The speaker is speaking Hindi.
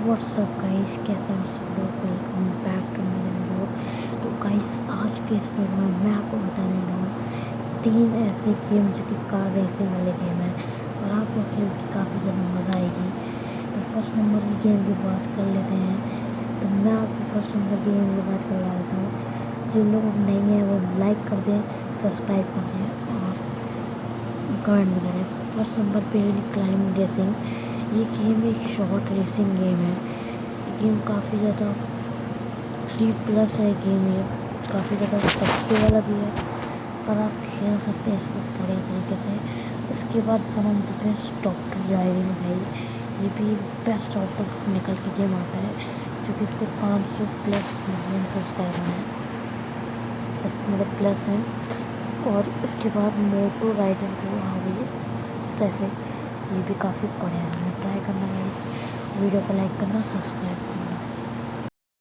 व्हाट्सअप गाइस, कैसे हैं सब लोग। Welcome back to my video. तो गाइस, आज के इस वीडियो में मैं आपको बताने वाला हूँ 3 ऐसे गेम जो कि कार रेसिंग वाले गेम हैं और आपको खेल के काफ़ी ज़्यादा मज़ा आएगी। तो फर्स्ट नंबर की गेम की बात कर लेते हैं। तो मैं आपको फर्स्ट नंबर की गेम की बात करवा देता हूँ। जो लोग नहीं हैं वो लाइक कर दें, सब्सक्राइब कर दें और कमेंट भी करें। फर्स्ट नंबर पे है क्लाइंब रेसिंग। ये गेम एक शॉर्ट रेसिंग गेम है। गेम काफ़ी ज़्यादा 3+ है गेम। ये काफ़ी ज़्यादा सस्ते वाला भी है पर आप खेल सकते हैं इसको बड़े तरीके से। उसके बाद one of the best doctor driving भाई, ये भी बेस्ट आउट ऑफ निकल के गेम आता है क्योंकि इसके 500+ मिलियन सब्सक्राइबर हैं, मतलब प्लस हैं। और इसके बाद मोटो राइडर को आ गई है ट्रैफिक, ये भी काफ़ी बढ़िया है। ट्राई करना है, इस वीडियो को लाइक करना, सब्सक्राइब करना।